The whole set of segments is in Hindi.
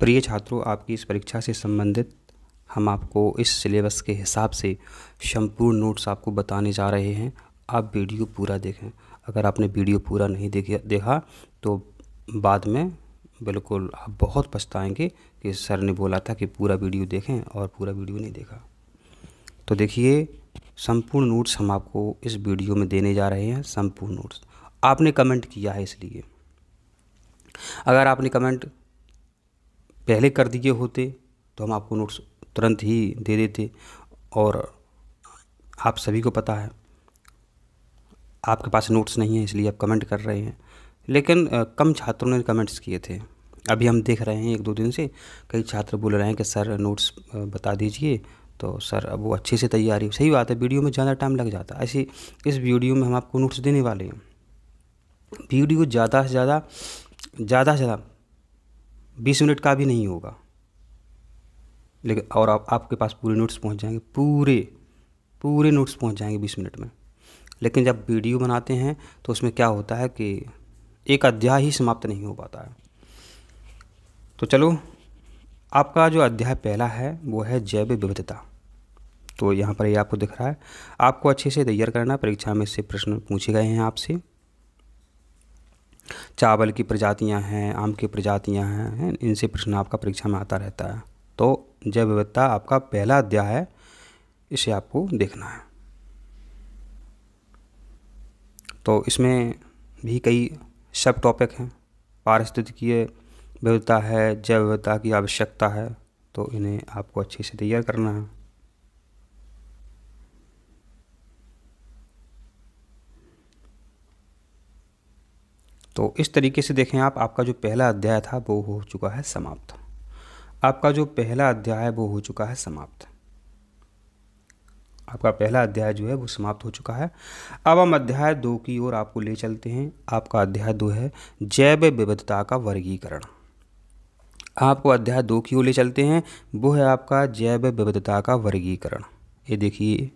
प्रिय छात्रों, आपकी इस परीक्षा से संबंधित हम आपको इस सिलेबस के हिसाब से संपूर्ण नोट्स आपको बताने जा रहे हैं। आप वीडियो पूरा देखें। अगर आपने वीडियो पूरा नहीं देखा तो बाद में बिल्कुल आप बहुत पछताएंगे कि सर ने बोला था कि पूरा वीडियो देखें और पूरा वीडियो नहीं देखा। तो देखिए, संपूर्ण नोट्स हम आपको इस वीडियो में देने जा रहे हैं। संपूर्ण नोट्स आपने कमेंट किया है, इसलिए अगर आपने कमेंट पहले कर दिए होते तो हम आपको नोट्स तुरंत ही दे देते। और आप सभी को पता है आपके पास नोट्स नहीं है, इसलिए आप कमेंट कर रहे हैं, लेकिन कम छात्रों ने कमेंट्स किए थे। अभी हम देख रहे हैं 1-2 दिन से कई छात्र बोल रहे हैं कि सर नोट्स बता दीजिए। तो सर अब वो अच्छे से तैयारी, सही बात है, वीडियो में ज़्यादा टाइम लग जाता है। ऐसे इस वीडियो में हम आपको नोट्स देने वाले हैं। वीडियो ज़्यादा से ज़्यादा 20 मिनट का भी नहीं होगा, लेकिन और आपके पास पूरे नोट्स पहुंच जाएंगे, पूरे नोट्स पहुंच जाएंगे 20 मिनट में। लेकिन जब वीडियो बनाते हैं तो उसमें क्या होता है कि एक अध्याय ही समाप्त नहीं हो पाता है। तो चलो, आपका जो अध्याय पहला है वो है जैव विविधता। तो यहाँ पर ये आपको दिख रहा है। आपको अच्छे से तैयार करना, परीक्षा में इससे प्रश्न पूछे गए हैं आपसे। चावल की प्रजातियाँ हैं, आम की प्रजातियाँ हैं, इनसे प्रश्न आपका परीक्षा में आता रहता है। तो जैव विविधता आपका पहला अध्याय है, इसे आपको देखना है। तो इसमें भी कई सब टॉपिक हैं। पारिस्थितिकीय विविधता है, जैव विविधता की आवश्यकता है, तो इन्हें आपको अच्छे से तैयार करना है। तो इस तरीके से देखें आप, आपका जो पहला अध्याय था वो हो चुका है समाप्त। आपका जो पहला अध्याय है वो हो चुका है समाप्त। आपका पहला अध्याय जो है वो समाप्त हो चुका है। अब हम अध्याय 2 की ओर आपको ले चलते हैं। आपका अध्याय 2 है जैव विविधता का वर्गीकरण। आपको अध्याय 2 की ओर ले चलते हैं, वो है आपका जैव विविधता का वर्गीकरण। ये देखिए,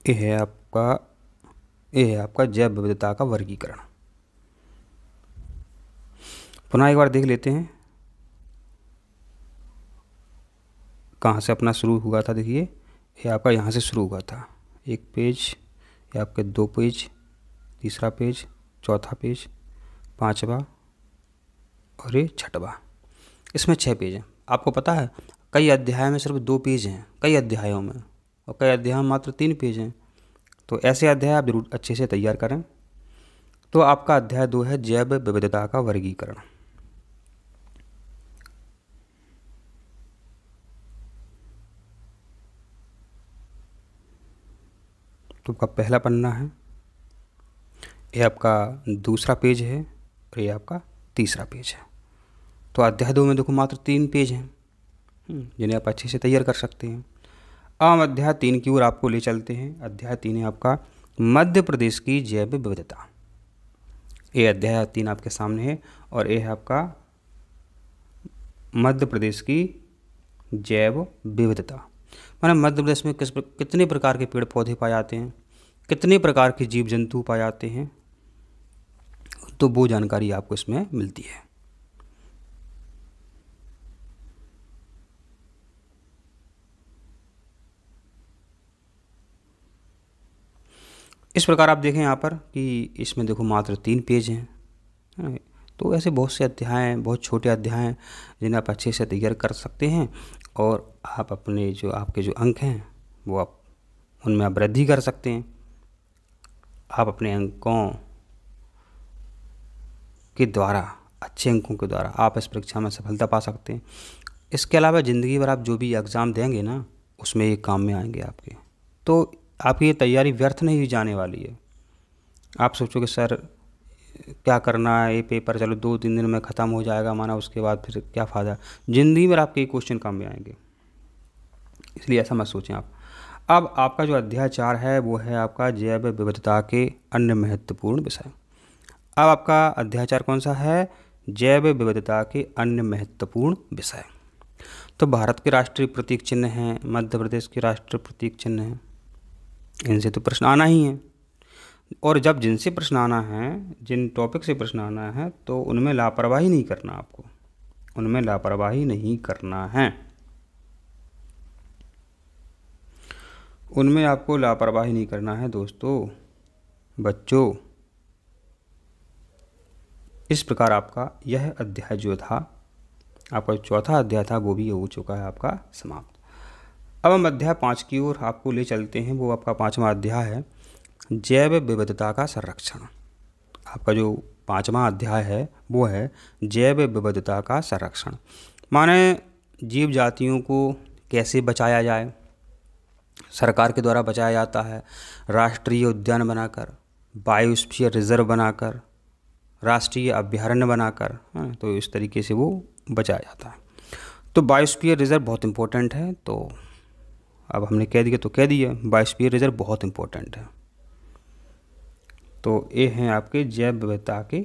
ये है आपका जैव विविधता का वर्गीकरण। पुनः एक बार देख लेते हैं कहाँ से अपना शुरू हुआ था। देखिए, ये आपका यहाँ से शुरू हुआ था। एक पेज, ये आपके 2 पेज, तीसरा पेज, चौथा पेज, 5वां और ये 6वां। इसमें 6 पेज हैं। आपको पता है कई अध्याय में सिर्फ 2 पेज हैं, कई अध्यायों में, और कई अध्याय में मात्र 3 पेज हैं। तो ऐसे अध्याय आप जरूर अच्छे से तैयार करें। तो आपका अध्याय 2 है जैव विविधता का वर्गीकरण। तो आपका पहला पन्ना है, ये आपका दूसरा पेज है और ये आपका तीसरा पेज है। तो अध्याय 2 में देखो मात्र 3 पेज हैं, जिन्हें आप अच्छे से तैयार कर सकते हैं। अब हम अध्याय 3 की ओर आपको ले चलते हैं। अध्याय 3 है आपका मध्य प्रदेश की जैव विविधता। ये अध्याय 3 आपके सामने है और ये है आपका मध्य प्रदेश की जैव विविधता। माने मध्य प्रदेश में कितने प्रकार के पेड़ पौधे पाए जाते हैं, कितने प्रकार के जीव जंतु पाए जाते हैं, तो वो जानकारी आपको इसमें मिलती है। इस प्रकार आप देखें यहाँ पर कि इसमें देखो मात्र 3 पेज हैं। तो ऐसे बहुत से अध्याय हैं, बहुत छोटे अध्याय हैं, जिन्हें आप अच्छे से तैयार कर सकते हैं और आप अपने जो आपके जो अंक हैं वो आप उनमें आप वृद्धि कर सकते हैं। आप अपने अंकों के द्वारा, अच्छे अंकों के द्वारा आप इस परीक्षा में सफलता पा सकते हैं। इसके अलावा ज़िंदगी भर आप जो भी एग्ज़ाम देंगे ना, उसमें ये काम में आएंगे आपके। तो आपकी ये तैयारी व्यर्थ नहीं जाने वाली है। आप सोचोगे सर क्या करना है, ये पेपर चलो 2-3 दिन में ख़त्म हो जाएगा, माना उसके बाद फिर क्या फ़ायदा। ज़िंदगी में आपके क्वेश्चन काम में आएंगे, इसलिए ऐसा मत सोचें आप। अब आपका जो अध्याय 4 है वो है आपका जैव विविधता के अन्य महत्वपूर्ण विषय। अब आपका अध्याय 4 कौन सा है? जैव विविधता के अन्य महत्वपूर्ण विषय। तो भारत के राष्ट्रीय प्रतीक चिन्ह हैं, मध्य प्रदेश के राष्ट्रीय प्रतीक चिन्ह हैं, इनसे तो प्रश्न आना ही है। और जब जिनसे प्रश्न आना है, जिन टॉपिक से प्रश्न आना है, तो उनमें लापरवाही नहीं करना आपको, उनमें लापरवाही नहीं करना है, उनमें आपको लापरवाही नहीं करना है दोस्तों, बच्चों। इस प्रकार आपका यह अध्याय जो था, आपका चौथा अध्याय था, वो भी हो चुका है आपका समाप्त। अब हम अध्याय 5 की ओर आपको ले चलते हैं। वो आपका 5वां अध्याय है, जैव विविधता का संरक्षण। आपका जो 5वां अध्याय है वो है जैव विविधता का संरक्षण, माने जीव जातियों को कैसे बचाया जाए। सरकार के द्वारा बचाया जाता है राष्ट्रीय उद्यान बनाकर, बायोस्फीयर रिजर्व बनाकर, राष्ट्रीय अभयारण्य बनाकर, तो इस तरीके से वो बचाया जाता है। तो बायोस्फीयर रिजर्व बहुत इम्पोर्टेंट है, तो अब हमने कह दिया तो कह दिया, बायोस्फीयर रिजर्व बहुत इम्पोर्टेंट है। तो ये हैं आपके जैव विविधता के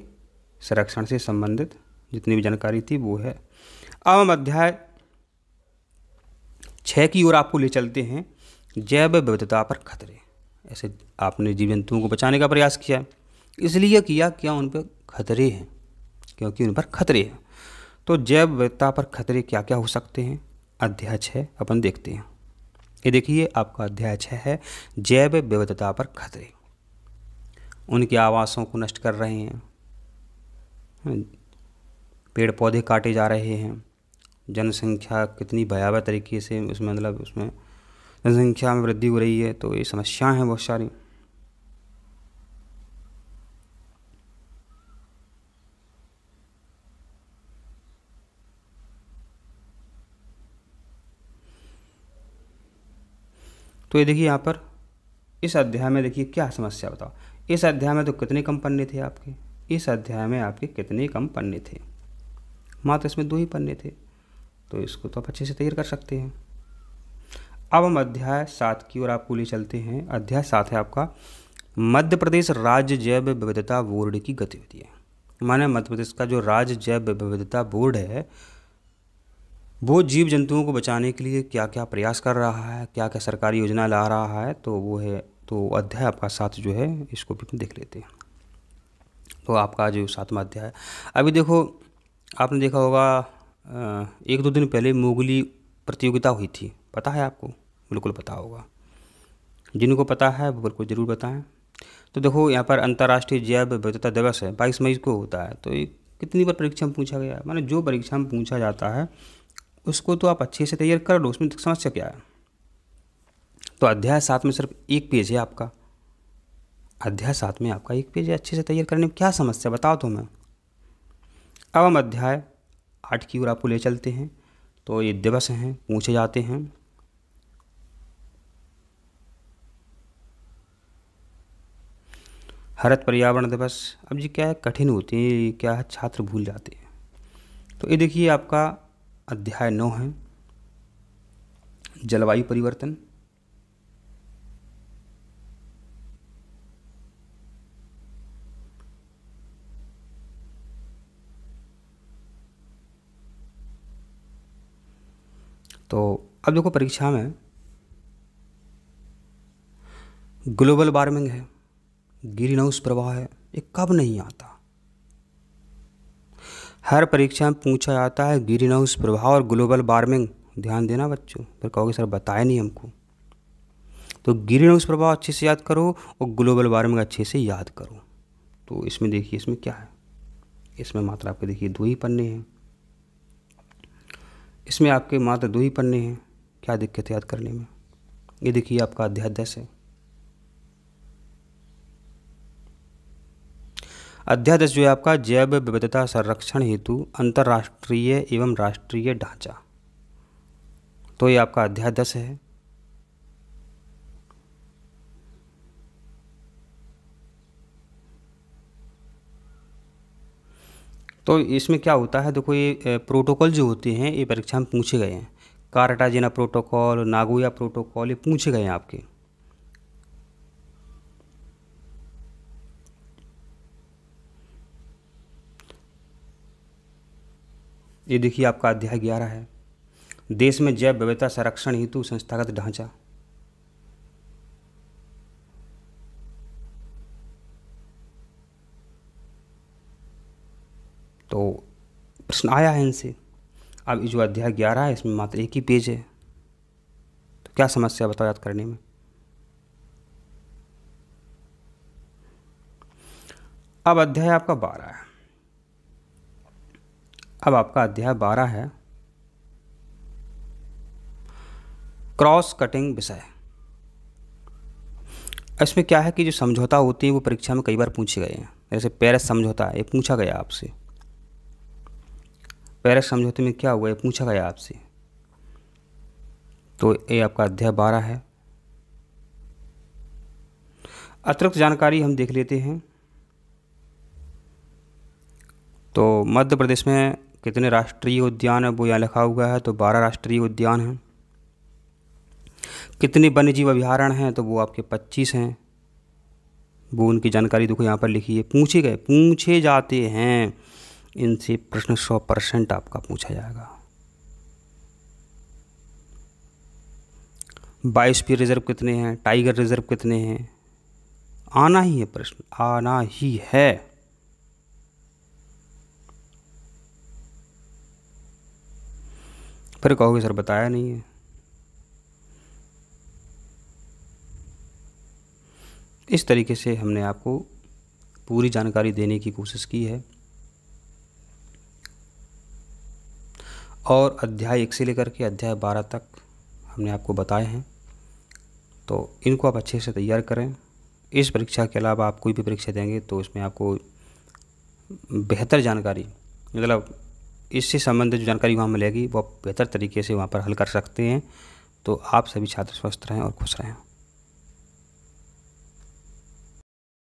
संरक्षण से संबंधित जितनी भी जानकारी थी वो है। अब हम अध्याय 6 की ओर आपको ले चलते हैं, जैव विविधता पर खतरे। ऐसे आपने जीव जंतुओं को बचाने का प्रयास किया, इसलिए किया क्या उन पर खतरे हैं, क्योंकि उन पर खतरे हैं। तो जैव विविधता पर खतरे क्या क्या हो सकते हैं, अध्याय 6 अपन देखते हैं। ये देखिए आपका अध्याय 6 है, जैव विविधता पर खतरे। उनके आवासों को नष्ट कर रहे हैं, पेड़ पौधे काटे जा रहे हैं, जनसंख्या कितनी भयावह तरीके से उसमें मतलब उसमें जनसंख्या में वृद्धि हो रही है, तो ये समस्याएं हैं बहुत सारी। तो ये देखिए यहाँ पर इस अध्याय में देखिए क्या समस्या बताओ। इस अध्याय में तो कितने कम पन्ने थे आपके, इस अध्याय में आपके कितने कम पन्ने थे, मात्र इसमें 2 ही पन्ने थे, तो इसको तो आप अच्छे से तैयार कर सकते हैं। अब हम अध्याय 7 की ओर आपको ले चलते हैं। अध्याय 7 है आपका मध्य प्रदेश राज्य जैव विविधता बोर्ड की गतिविधियाँ। माने मध्य प्रदेश का जो राज्य जैव विविधता बोर्ड है वो जीव जंतुओं को बचाने के लिए क्या क्या प्रयास कर रहा है, क्या क्या सरकारी योजना ला रहा है, तो वो है, तो अध्याय आपका 7 जो है इसको भी देख लेते हैं। तो आपका जो 7वां अध्याय है, अभी देखो आपने देखा होगा 1-2 दिन पहले मोगली प्रतियोगिता हुई थी, पता है आपको? बिल्कुल पता होगा, जिनको पता है वो बिल्कुल ज़रूर बताएं। तो देखो यहाँ पर अंतर्राष्ट्रीय जैव विविधता दिवस है, 22 मई को होता है। तो ये कितनी बार परीक्षा में पूछा गया है, माने जो परीक्षा में पूछा जाता है उसको तो आप अच्छे से तैयार कर लो, उसमें समस्या क्या है। तो अध्याय 7 में सिर्फ 1 पेज है आपका, अध्याय 7 में आपका 1 पेज है, अच्छे से तैयार करने में क्या समस्या बताओ तो मैं। अब हम अध्याय 8 की ओर आपको ले चलते हैं। तो ये दिवस हैं, पूछे जाते हैं। हरित पर्यावरण दिवस, अब जी क्या है, कठिन होते हैं, क्या है छात्र भूल जाते हैं। तो ये देखिए आपका अध्याय 9 है, जलवायु परिवर्तन। तो अब देखो परीक्षा में ग्लोबल वार्मिंग है, ग्रीन हाउस प्रभाव है, ये कब नहीं आता, हर परीक्षा में पूछा जाता है ग्रीन हाउस प्रभाव और ग्लोबल वार्मिंग। ध्यान देना बच्चों, फिर कहोगे सर बताया नहीं हमको। तो ग्रीन हाउस प्रभाव अच्छे से याद करो और ग्लोबल वार्मिंग अच्छे से याद करो। तो इसमें देखिए इसमें क्या है, इसमें मात्र आपके देखिए 2 ही पन्ने हैं, इसमें आपके मात्र 2 ही पन्ने हैं, क्या दिक्कत है याद करने में। ये देखिए आपका अध्याय 10 है, अध्याय 10 जो है आपका जैव विविधता संरक्षण हेतु अंतर्राष्ट्रीय एवं राष्ट्रीय ढांचा। तो ये आपका अध्याय 10 है। तो इसमें क्या होता है, देखो ये प्रोटोकॉल जो होते हैं ये परीक्षा में पूछे गए हैं, कार्टाजेना प्रोटोकॉल, नागोया प्रोटोकॉल, ये पूछे गए हैं आपके। ये देखिए आपका अध्याय 11 है, देश में जैव विविधता संरक्षण हेतु संस्थागत ढांचा। तो प्रश्न आया है इनसे। अब जो अध्याय 11 है इसमें मात्र एक ही पेज है, तो क्या समस्या बताओ याद करने में। अब अध्याय आपका 12 है। अब आपका अध्याय 12 है क्रॉस कटिंग विषय। इसमें क्या है कि जो समझौता होते हैं वो परीक्षा में कई बार पूछे गए हैं। जैसे पेरिस समझौता है, ये पूछा गया आपसे। पेरिस समझौते में क्या हुआ, ये पूछा गया आपसे। तो ये आपका अध्याय 12 है। अतिरिक्त जानकारी हम देख लेते हैं। तो मध्य प्रदेश में कितने राष्ट्रीय उद्यान है वो यहाँ लिखा हुआ है, तो 12 राष्ट्रीय उद्यान हैं। कितने वन्यजीव अभयारण्य हैं, तो वो आपके 25 हैं। वो उनकी जानकारी देखो यहाँ पर लिखी है। पूछे जाते हैं इनसे प्रश्न 100% आपका पूछा जाएगा। बायोस्फीयर रिजर्व कितने हैं, टाइगर रिजर्व कितने हैं, आना ही है प्रश्न, आना ही है। फिर कहोगे सर बताया नहीं है। इस तरीके से हमने आपको पूरी जानकारी देने की कोशिश की है और अध्याय 1 से लेकर के अध्याय 12 तक हमने आपको बताए हैं। तो इनको आप अच्छे से तैयार करें। इस परीक्षा के अलावा आप कोई भी परीक्षा देंगे तो इसमें आपको बेहतर जानकारी, मतलब इससे संबंधित जो जानकारी वहाँ मिलेगी वो आप बेहतर तरीके से वहाँ पर हल कर सकते हैं। तो आप सभी छात्र स्वस्थ रहें और खुश रहें।